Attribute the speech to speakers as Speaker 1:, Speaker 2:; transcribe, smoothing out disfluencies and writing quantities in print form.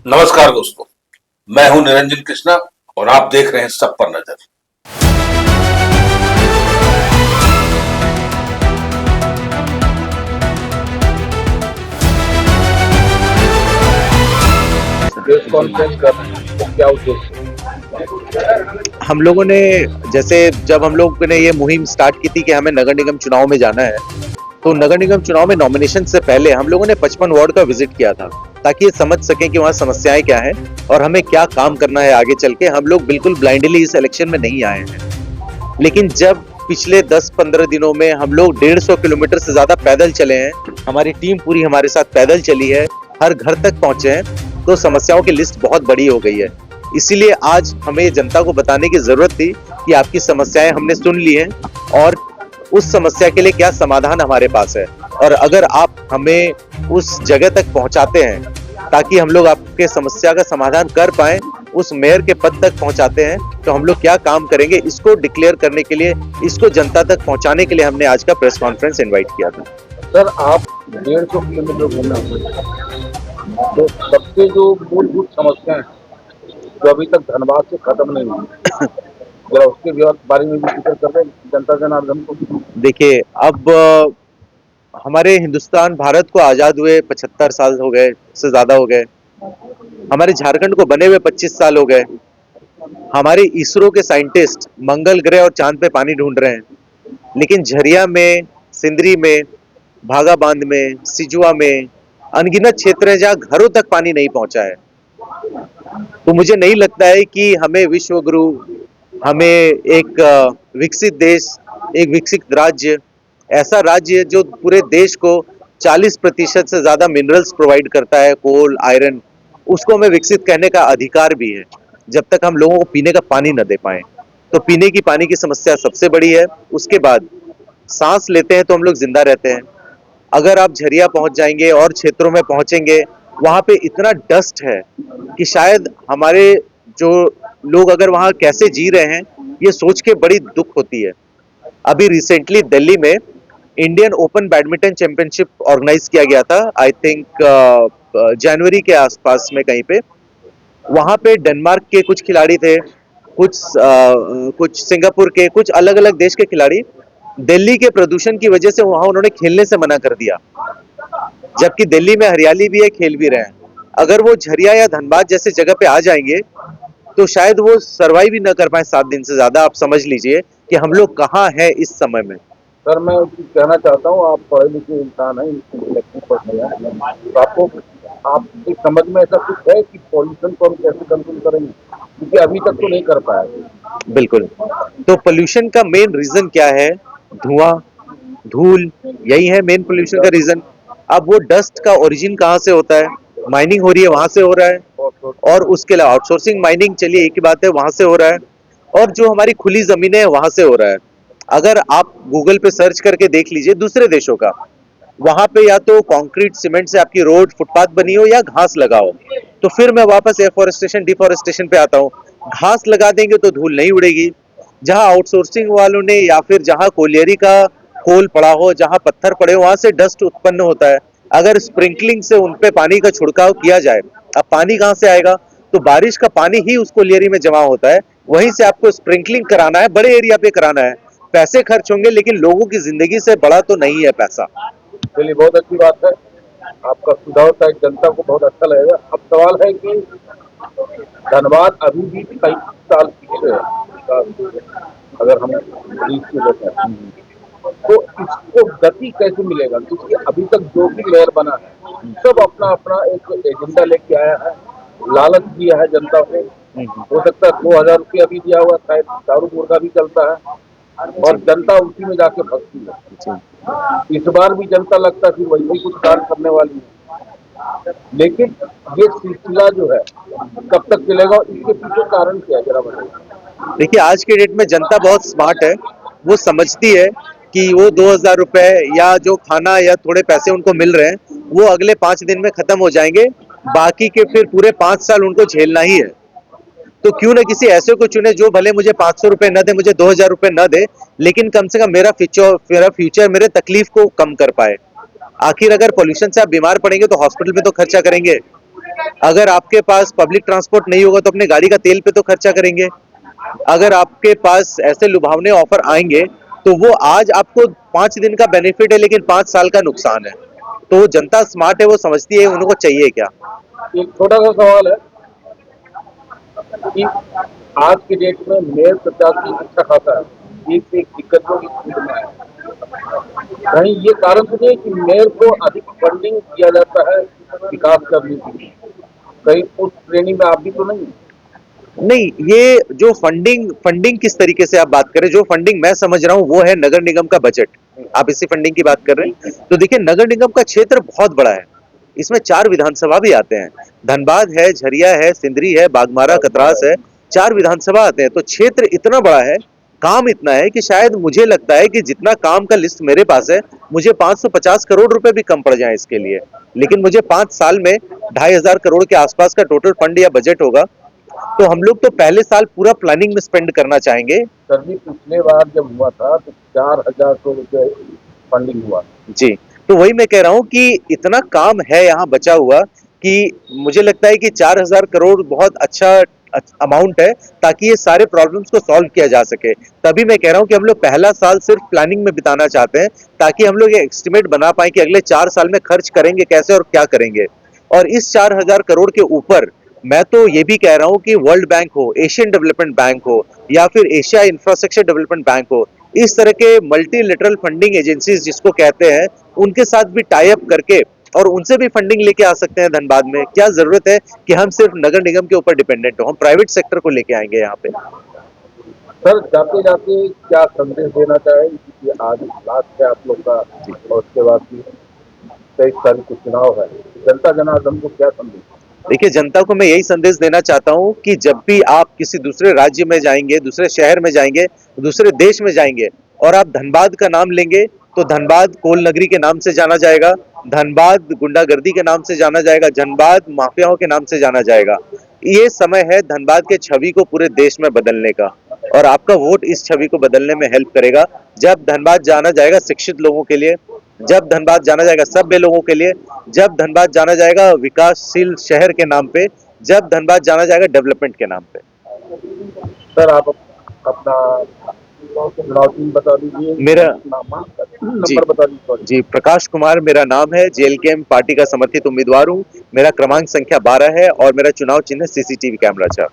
Speaker 1: नमस्कार दोस्तों, मैं हूं निरंजन कृष्णा और आप देख रहे हैं सब पर नजर।
Speaker 2: प्रेस कॉन्फ्रेंस कर रहे हैं तो क्या उद्देश्य है?
Speaker 3: हम लोगों ने जैसे जब हम लोग ने ये मुहिम स्टार्ट की थी कि हमें नगर निगम चुनाव में जाना है, तो नगर निगम चुनाव में नॉमिनेशन से पहले हम लोगों ने 55 वार्ड का विजिट किया था ताकि ये समझ सकें कि वहाँ समस्याएं क्या हैं और हमें क्या काम करना है आगे चल के। हम लोग बिल्कुल ब्लाइंडली इस इलेक्शन में नहीं आए हैं, लेकिन जब पिछले 10-15 दिनों में हम लोग 150 किलोमीटर से ज्यादा पैदल चले हैं, हमारी टीम पूरी हमारे साथ पैदल चली है, हर घर तक पहुंचे हैं, तो समस्याओं की लिस्ट बहुत बड़ी हो गई है। इसीलिए आज हमें जनता को बताने की जरूरत थी कि आपकी समस्याएं हमने सुन ली हैं और उस समस्या के लिए क्या समाधान हमारे पास है, और अगर आप हमें उस जगह तक पहुंचाते हैं ताकि हम लोग आपके समस्या का समाधान कर पाए, उस मेयर के पद तक पहुंचाते हैं, तो हम लोग क्या काम करेंगे इसको डिक्लेयर करने के लिए, इसको जनता तक पहुंचाने के लिए हमने आज का प्रेस कॉन्फ्रेंस इनवाइट किया था।
Speaker 2: सर, आप 150 किलोमीटर घूमना है, तो सबसे जो मूलभूत समस्या है जो अभी तक धनबाद से खत्म नहीं हुई, जरा उसके बारे में भी जिक्र कर रहे हैं जनता जनार्दन को।
Speaker 3: देखिए, अब हमारे हिंदुस्तान भारत को आजाद हुए 75 साल हो गए, से ज्यादा हो गए। हमारे झारखंड को बने हुए 25 साल हो गए। हमारे इसरो के साइंटिस्ट मंगल ग्रह और चांद पे पानी ढूंढ रहे हैं, लेकिन झरिया में, सिंदरी में, भागा बांध में, सिजुआ में अनगिनत क्षेत्र हैं जहां घरों तक पानी नहीं पहुंचा है। तो मुझे नहीं लगता है कि हमें विश्व गुरु, हमें एक विकसित देश, एक विकसित राज्य, ऐसा राज्य जो पूरे देश को 40% से ज्यादा मिनरल्स प्रोवाइड करता है, कोल, आयरन, उसको हमें विकसित कहने का अधिकार भी है जब तक हम लोगों को पीने का पानी न दे पाए। तो पीने की पानी की समस्या सबसे बड़ी है। उसके बाद सांस लेते हैं तो हम लोग जिंदा रहते हैं। अगर आप झरिया पहुंच जाएंगे और क्षेत्रों में पहुंचेंगे, वहां पे इतना डस्ट है कि शायद हमारे जो लोग अगर वहां कैसे जी रहे हैं, ये सोच के बड़ी दुख होती है। अभी रिसेंटली दिल्ली में Indian Open badminton championship organise किया गया था, आई थिंक जनवरी के आसपास में कहीं पे। वहां पे डेनमार्क के कुछ खिलाड़ी थे, कुछ सिंगापुर के, कुछ अलग अलग देश के खिलाड़ी। दिल्ली के प्रदूषण की वजह से वहां उन्होंने खेलने से मना कर दिया, जबकि दिल्ली में हरियाली भी है, खेल भी रहे हैं। अगर वो झरिया या धनबाद जैसे जगह पे आ जाएंगे तो शायद वो सर्वाइव ही न कर पाए 7 दिन से ज्यादा। आप समझ लीजिए कि हम लोग कहाँ हैं इस समय में।
Speaker 2: सर, मैं एक चीज कहना चाहता हूँ, आप पढ़े लिखे इंसान हैं, इंटेलेक्चुअल पर्सन हैं, तो आपकी समझ में ऐसा कुछ है कि पॉल्यूशन को हम कैसे कंट्रोल करेंगे, क्योंकि अभी तक तो नहीं कर पाए।
Speaker 3: बिल्कुल। तो पोल्यूशन का मेन रीजन क्या है? धुआं, धूल, यही है मेन पोल्यूशन का रीजन। अब वो डस्ट का ओरिजिन कहाँ से होता है? माइनिंग हो रही है, वहां से हो रहा है। और उसके अलावा आउटसोर्सिंग माइनिंग, चलिए एक ही बात है, वहां से हो रहा है। और जो हमारी खुली जमीनें हैं वहां से हो रहा है। अगर आप गूगल पे सर्च करके देख लीजिए दूसरे देशों का, वहां पे या तो कंक्रीट सीमेंट से आपकी रोड फुटपाथ बनी हो या घास लगा हो। तो फिर मैं वापस एफोरेस्टेशन डिफोरेस्टेशन पे आता हूँ। घास लगा देंगे तो धूल नहीं उड़ेगी। जहां आउटसोर्सिंग वालों ने या फिर जहां कोलियरी का कोल पड़ा हो, जहां पत्थर पड़े हो, वहां से डस्ट उत्पन्न होता है। अगर स्प्रिंकलिंग से उनपे पानी का छिड़काव किया जाए, अब पानी कहां से आएगा? तो बारिश का पानी ही उस कोलियरी में जमा होता है, वहीं से आपको स्प्रिंकलिंग कराना है, बड़े एरिया पे कराना है। पैसे खर्च होंगे, लेकिन लोगों की जिंदगी से बड़ा तो नहीं है पैसा।
Speaker 2: चलिए, बहुत अच्छी बात है, आपका सुझाव शायद जनता को बहुत अच्छा लगेगा। अब सवाल है कि धनबाद अभी भी कई साल पीछे है, अगर हम पुलिस की देखें, तो इसको गति कैसे मिलेगा? क्योंकि अभी तक जो भी मेयर बना है सब अपना अपना एक एजेंडा लेके आया है, लालच दिया है जनता को। हो सकता है 2000 रुपया भी दिया हुआ, शायद दारू मुर्गा भी चलता है, और जनता उसी में जाके फंसती है। इस बार भी जनता लगता है कि वैसे ही कुछ कार्य करने वाली है, लेकिन ये सिलसिला जो है कब तक चलेगा, इसके पीछे कारण क्या है, जरा बताइए।
Speaker 3: देखिए, आज के डेट में जनता बहुत स्मार्ट है। वो समझती है कि वो 2000 रुपए या जो खाना या थोड़े पैसे उनको मिल रहे हैं, वो अगले 5 दिन में खत्म हो जाएंगे। बाकी के फिर पूरे 5 साल उनको झेलना ही है। तो क्यों ना किसी ऐसे को चुने जो भले मुझे 500 रुपए न दे, मुझे 2000 रुपए न दे, लेकिन कम से कम मेरा फ्यूचर मेरे तकलीफ को कम कर पाए। आखिर अगर पोल्यूशन से आप बीमार पड़ेंगे तो हॉस्पिटल में तो खर्चा करेंगे। अगर आपके पास पब्लिक ट्रांसपोर्ट नहीं होगा तो अपने गाड़ी का तेल पे तो खर्चा करेंगे। अगर आपके पास ऐसे लुभावने ऑफर आएंगे तो वो आज आपको 5 दिन का बेनिफिट है लेकिन 5 साल का नुकसान है। तो जनता स्मार्ट है, वो समझती है उनको चाहिए क्या।
Speaker 2: एक छोटा सा सवाल है कि आज की डेट में मेयर प्रत्याशी अच्छा खासा है, एक से एक दिक्कतों की स्थिति में है। कहीं ये कारण तो नहीं है कि मेयर को अधिक फंडिंग दिया जाता है विकास करने के लिए? कहीं उस श्रेणी में आप भी तो नहीं?
Speaker 3: नहीं, ये जो फंडिंग फंडिंग किस तरीके से आप बात करें, जो फंडिंग मैं समझ रहा हूं वो है नगर निगम का बजट। आप इसी फंडिंग की बात कर रहे हैं। तो देखिए, नगर निगम का क्षेत्र बहुत बड़ा है, इसमें 4 विधानसभा भी आते हैं। धनबाद है, झरिया है, सिंदरी है, बागमारा, कतरास है, 4 विधानसभा आते हैं। तो क्षेत्र इतना बड़ा है, काम इतना है कि शायद मुझे लगता है कि जितना काम का लिस्ट मेरे पास है, मुझे 550 करोड़ रुपए भी कम पड़ जाए इसके लिए। लेकिन मुझे 5 साल में 2,500 करोड़ के आसपास का टोटल फंड या बजट होगा। तो हम लोग तो पहले साल पूरा प्लानिंग में स्पेंड करना चाहेंगे।
Speaker 2: सर जी, पिछले बार जब हुआ था तो 4,000 करोड़ रुपये फंडिंग हुआ।
Speaker 3: जी, तो वही मैं कह रहा हूं कि इतना काम है यहाँ बचा हुआ कि मुझे लगता है कि 4,000 करोड़ बहुत अच्छा अमाउंट है, ताकि ये सारे प्रॉब्लम्स को सॉल्व किया जा सके। तभी मैं कह रहा हूं कि हम लोग पहला साल सिर्फ प्लानिंग में बिताना चाहते हैं, ताकि हम लोग ये एस्टिमेट बना पाए कि अगले 4 साल में खर्च करेंगे कैसे और क्या करेंगे। और इस 4,000 करोड़ के ऊपर मैं तो ये भी कह रहा हूं कि वर्ल्ड बैंक हो, एशियन डेवलपमेंट बैंक हो, या फिर एशिया इंफ्रास्ट्रक्चर डेवलपमेंट बैंक हो, इस तरह के मल्टीलेटरल फंडिंग एजेंसीज जिसको कहते हैं, उनके साथ भी टाई अप करके और उनसे भी फंडिंग लेके आ सकते हैं धनबाद में। क्या जरूरत है कि हम सिर्फ नगर निगम के ऊपर डिपेंडेंट हो, हम प्राइवेट सेक्टर को लेके आएंगे यहाँ पे।
Speaker 2: सर, जाते जाते क्या संदेश देना चाहें कि आज लास्ट है आप लोग का और उसके बाद भी 23 तारीख को चुनाव है, जनता जनार्दन को क्या संदेश?
Speaker 3: देखिए, जनता को मैं यही संदेश देना चाहता हूं कि जब भी आप किसी दूसरे राज्य में जाएंगे, दूसरे शहर में जाएंगे, दूसरे देश में जाएंगे और आप धनबाद का नाम लेंगे, तो धनबाद कोल नगरी के नाम से जाना जाएगा, धनबाद गुंडागर्दी के नाम से जाना जाएगा, धनबाद माफियाओं के नाम से जाना जाएगा। ये समय है धनबाद के छवि को पूरे देश में बदलने का, और आपका वोट इस छवि को बदलने में हेल्प करेगा। जब धनबाद जाना जाएगा शिक्षित लोगों के लिए, जब धनबाद जाना जाएगा सभ्य लोगों के लिए, जब धनबाद जाना जाएगा विकासशील शहर के नाम पे, जब धनबाद जाना जाएगा डेवलपमेंट के नाम पे।
Speaker 2: सर, आप अपना चुनाव चिन्ह बता दीजिए,
Speaker 3: मेरा जी
Speaker 2: नंबर बता दीजिए।
Speaker 3: जी प्रकाश कुमार मेरा नाम है, जेएलकेएम पार्टी का समर्थित उम्मीदवार हूँ। मेरा क्रमांक संख्या 12 है और मेरा चुनाव चिन्ह सीसीटीवी कैमरा 4।